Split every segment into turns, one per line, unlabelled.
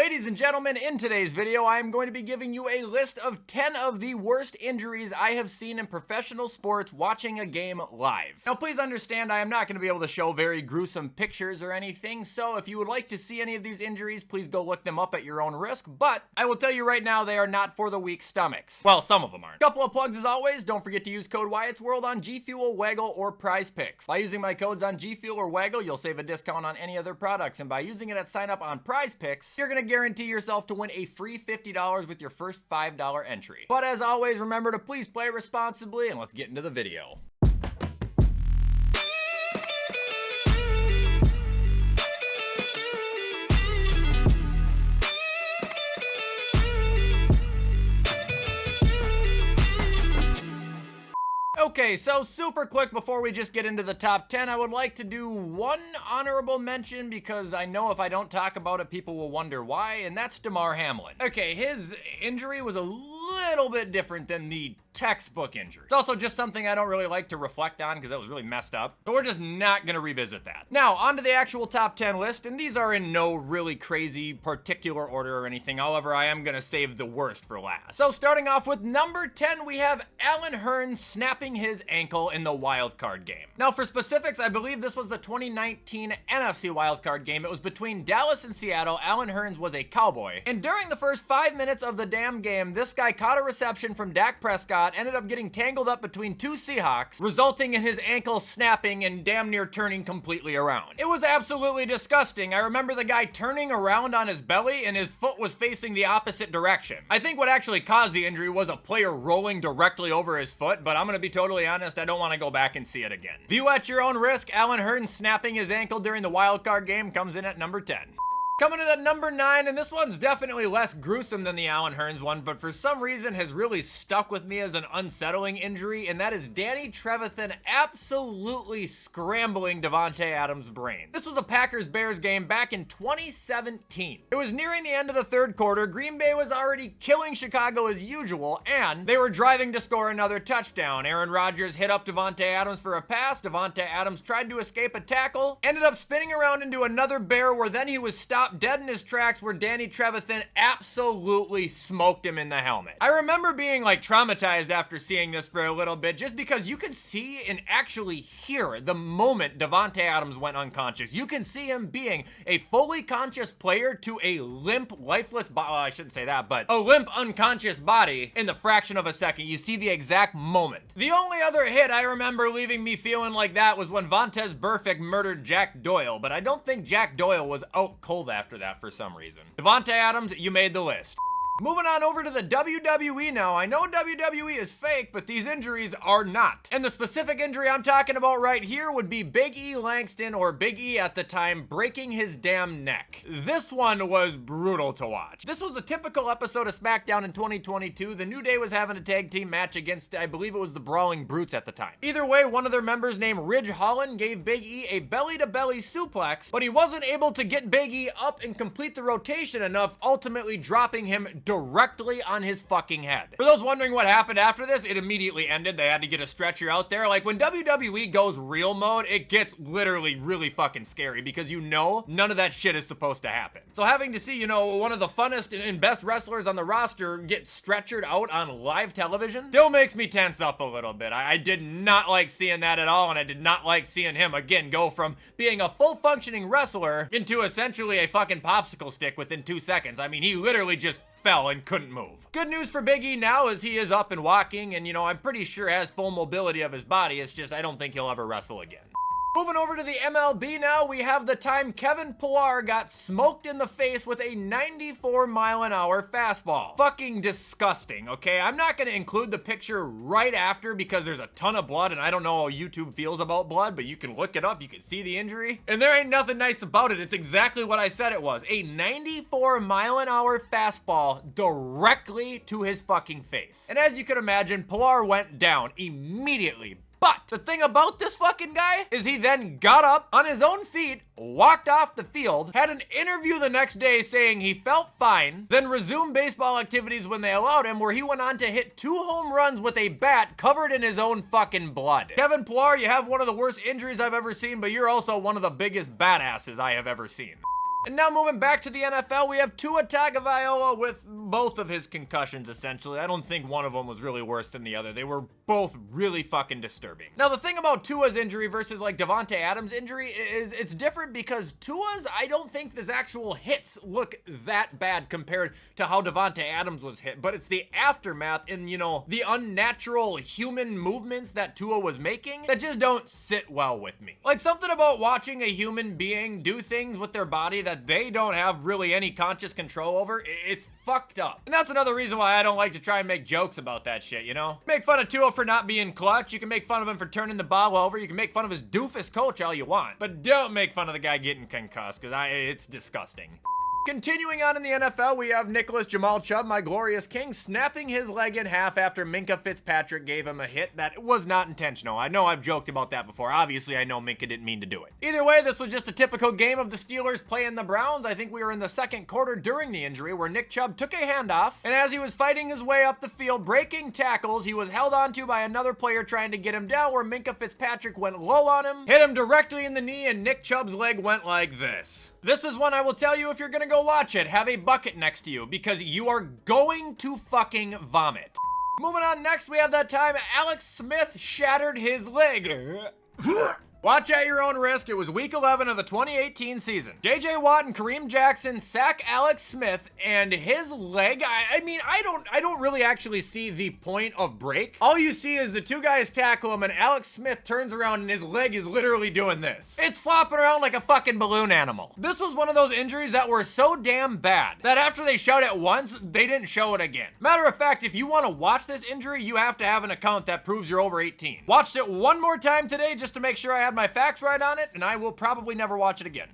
Ladies and gentlemen, in today's video, I am going to be giving you a list of 10 of the worst injuries I have seen in professional sports watching a game live. Now, please understand, I am not going to be able to show very gruesome pictures or anything, so if you would like to see any of these injuries, please go look them up at your own risk, but I will tell you right now, they are not for the weak stomachs. Well, some of them aren't. Couple of plugs as always, don't forget to use code Wyatt's World on G Fuel, Waggle, or Prize Picks. By using my codes on G Fuel or Waggle, you'll save a discount on any other products, and by using it at sign up on Prize Picks, you're going to guarantee yourself to win a free $50 with your first $5 entry. But as always, remember to please play responsibly, and let's get into the video. Okay, so super quick before we just get into the top 10, I would like to do one honorable mention because I know if I don't talk about it, people will wonder why, and that's Damar Hamlin. Okay, his injury was a little bit different than the textbook injury. It's also just something I don't really like to reflect on because it was really messed up, but we're just not gonna revisit that. Now, onto the actual top 10 list, and these are in no really crazy particular order or anything. However, I am gonna save the worst for last. So starting off with number 10, we have Allen Hurns snapping his ankle in the wild card game. Now, for specifics, I believe this was the 2019 NFC wild card game. It was between Dallas and Seattle. Allen Hurns was a Cowboy, and during the first 5 minutes of the damn game, this guy caught a reception from Dak Prescott, ended up getting tangled up between two Seahawks, resulting in his ankle snapping and damn near turning completely around. It was absolutely disgusting. I remember the guy turning around on his belly and his foot was facing the opposite direction. I think what actually caused the injury was a player rolling directly over his foot, but I'm gonna be totally honest, I don't want to go back and see it again. View at your own risk. Allen Hurns snapping his ankle during the wild card game comes in at number 10. Coming in at number 9, and this one's definitely less gruesome than the Allen Hurns one, but for some reason has really stuck with me as an unsettling injury, and that is Danny Trevathan absolutely scrambling Davante Adams' brain. This was a Packers-Bears game back in 2017. It was nearing the end of the third quarter. Green Bay was already killing Chicago as usual, and they were driving to score another touchdown. Aaron Rodgers hit up Davante Adams for a pass. Davante Adams tried to escape a tackle, ended up spinning around into another Bear where then he was stopped dead in his tracks where Danny Trevathan absolutely smoked him in the helmet. I remember being like traumatized after seeing this for a little bit just because you could see and actually hear the moment Davante Adams went unconscious. You can see him being a fully conscious player to a limp, lifeless body. Well, I shouldn't say that, but a limp, unconscious body in the fraction of a second. You see the exact moment. The only other hit I remember leaving me feeling like that was when Vontaze Burfict murdered Jack Doyle, but I don't think Jack Doyle was out cold after that for some reason. Davante Adams, you made the list. Moving on over to the WWE now. I know WWE is fake, but these injuries are not. And the specific injury I'm talking about right here would be Big E Langston, or Big E at the time, breaking his damn neck. This one was brutal to watch. This was a typical episode of SmackDown in 2022. The New Day was having a tag team match against, I believe it was the Brawling Brutes at the time. Either way, one of their members named Ridge Holland gave Big E a belly-to-belly suplex, but he wasn't able to get Big E up and complete the rotation enough, ultimately dropping him directly on his fucking head. For those wondering what happened after this, it immediately ended. They had to get a stretcher out there. Like, when WWE goes real mode, it gets literally really fucking scary because you know none of that shit is supposed to happen. So having to see, you know, one of the funnest and best wrestlers on the roster get stretchered out on live television still makes me tense up a little bit. I did not like seeing that at all, and I did not like seeing him, again, go from being a full functioning wrestler into essentially a fucking popsicle stick within 2 seconds. I mean, he literally just fell and couldn't move. Good news for Big E now is he is up and walking, and you know, I'm pretty sure has full mobility of his body. It's just I don't think he'll ever wrestle again. Moving over to the MLB now, we have the time Kevin Pillar got smoked in the face with a 94-mile-an-hour fastball. Fucking disgusting, okay? I'm not gonna include the picture right after because there's a ton of blood and I don't know how YouTube feels about blood, but you can look it up, you can see the injury. And there ain't nothing nice about it. It's exactly what I said it was. A 94-mile-an-hour fastball directly to his fucking face. And as you can imagine, Pillar went down immediately. But the thing about this fucking guy is he then got up on his own feet, walked off the field, had an interview the next day saying he felt fine, then resumed baseball activities when they allowed him, where he went on to hit 2 home runs with a bat covered in his own fucking blood. Kevin Pillar, you have one of the worst injuries I've ever seen, but you're also one of the biggest badasses I have ever seen. And now moving back to the NFL, we have Tua Tagovailoa with both of his concussions, essentially. I don't think one of them was really worse than the other. They were both really fucking disturbing. Now, the thing about Tua's injury versus like Davante Adams' injury is it's different because Tua's, I don't think his actual hits look that bad compared to how Davante Adams was hit, but it's the aftermath and, you know, the unnatural human movements that Tua was making that just don't sit well with me. Like something about watching a human being do things with their body that they don't have really any conscious control over, it's fucked up. And that's another reason why I don't like to try and make jokes about that shit, you know? Make fun of Tua for not being clutch, you can make fun of him for turning the ball over, you can make fun of his doofus coach all you want, but don't make fun of the guy getting concussed, because it's disgusting. Continuing on in the NFL, we have Nicholas Jamal Chubb, my glorious king, snapping his leg in half after Minkah Fitzpatrick gave him a hit that was not intentional. I know I've joked about that before. Obviously, I know Minkah didn't mean to do it. Either way, this was just a typical game of the Steelers playing the Browns. I think we were in the second quarter during the injury where Nick Chubb took a handoff, and as he was fighting his way up the field, breaking tackles, he was held onto by another player trying to get him down where Minkah Fitzpatrick went low on him, hit him directly in the knee, and Nick Chubb's leg went like this. This is one I will tell you if you're gonna go watch it, have a bucket next to you because you are going to fucking vomit. Moving on next, we have that time Alex Smith shattered his leg. Watch at your own risk. It was week 11 of the 2018 season. J.J. Watt and Kareem Jackson sack Alex Smith and his leg. I mean, I don't really actually see the point of break. All you see is the two guys tackle him and Alex Smith turns around and his leg is literally doing this. It's flopping around like a fucking balloon animal. This was one of those injuries that were so damn bad that after they showed it once, they didn't show it again. Matter of fact, if you want to watch this injury, you have to have an account that proves you're over 18. Watched it one more time today just to make sure I had my facts right on it, and I will probably never watch it again.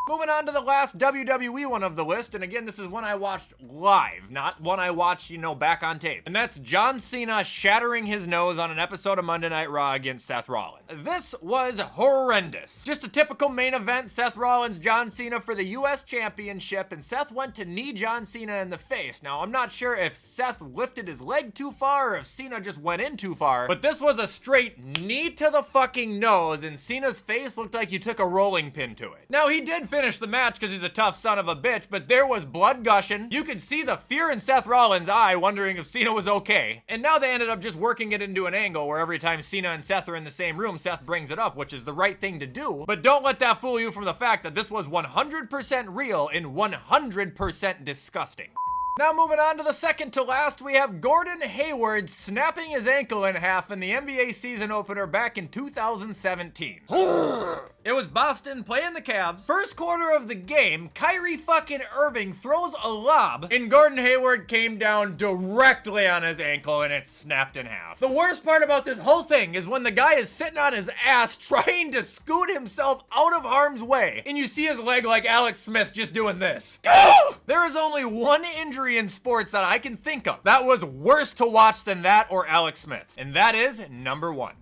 Moving on to the last WWE one of the list, and again, this is one I watched live, not one I watched, you know, back on tape. And that's John Cena shattering his nose on an episode of Monday Night Raw against Seth Rollins. This was horrendous. Just a typical main event, Seth Rollins, John Cena for the US Championship, and Seth went to knee John Cena in the face. Now, I'm not sure if Seth lifted his leg too far or if Cena just went in too far, but this was a straight knee to the fucking nose, and Cena's face looked like you took a rolling pin to it. Now, he did finish the match because he's a tough son of a bitch, but there was blood gushing. You could see the fear in Seth Rollins' eye wondering if Cena was okay. And now they ended up just working it into an angle where every time Cena and Seth are in the same room, Seth brings it up, which is the right thing to do. But don't let that fool you from the fact that this was 100% real and 100% disgusting. Now moving on to the second to last, we have Gordon Hayward snapping his ankle in half in the NBA season opener back in 2017. It was Boston playing the Cavs. First quarter of the game, Kyrie fucking Irving throws a lob, and Gordon Hayward came down directly on his ankle and it snapped in half. The worst part about this whole thing is when the guy is sitting on his ass trying to scoot himself out of harm's way, and you see his leg like Alex Smith just doing this. There is only one injury in sports that I can think of that was worse to watch than that or Alex Smith's, and that is number one.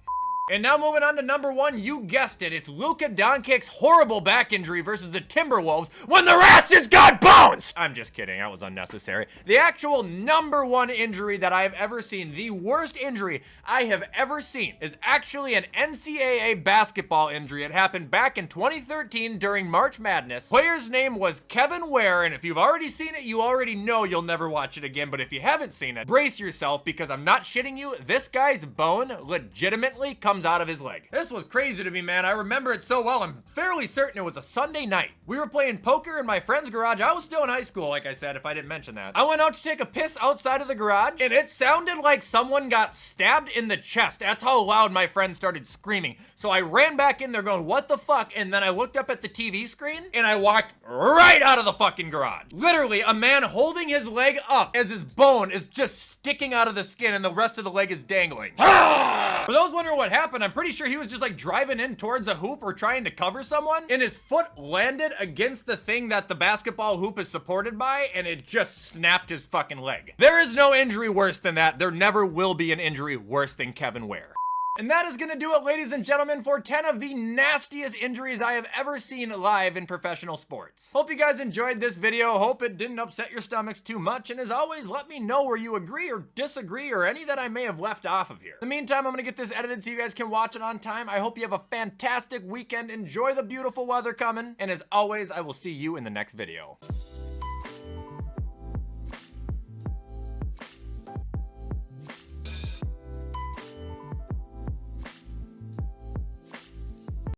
And now moving on to number one, you guessed it, it's Luka Doncic's horrible back injury versus the Timberwolves when their asses got bounced! I'm just kidding, that was unnecessary. The actual number one injury that I have ever seen, the worst injury I have ever seen, is actually an NCAA basketball injury. It happened back in 2013 during March Madness. Player's name was Kevin Ware, and if you've already seen it, you already know you'll never watch it again, but if you haven't seen it, brace yourself because I'm not shitting you, this guy's bone legitimately comes out of his leg. This was crazy to me, man. I remember it so well. I'm fairly certain it was a Sunday night. We were playing poker in my friend's garage. I was still in high school, like I said, if I didn't mention that. I went out to take a piss outside of the garage, and it sounded like someone got stabbed in the chest. That's how loud my friend started screaming. So I ran back in there going, what the fuck? And then I looked up at the TV screen, and I walked right out of the fucking garage. Literally, a man holding his leg up as his bone is just sticking out of the skin, and the rest of the leg is dangling. For those wondering what happened, I'm pretty sure he was just like driving in towards a hoop or trying to cover someone, and his foot landed against the thing that the basketball hoop is supported by, and it just snapped his fucking leg. There is no injury worse than that. There never will be an injury worse than Kevin Ware. And that is gonna do it, ladies and gentlemen, for 10 of the nastiest injuries I have ever seen live in professional sports. Hope you guys enjoyed this video. Hope it didn't upset your stomachs too much. And as always, let me know where you agree or disagree or any that I may have left off of here. In the meantime, I'm gonna get this edited so you guys can watch it on time. I hope you have a fantastic weekend. Enjoy the beautiful weather coming. And as always, I will see you in the next video.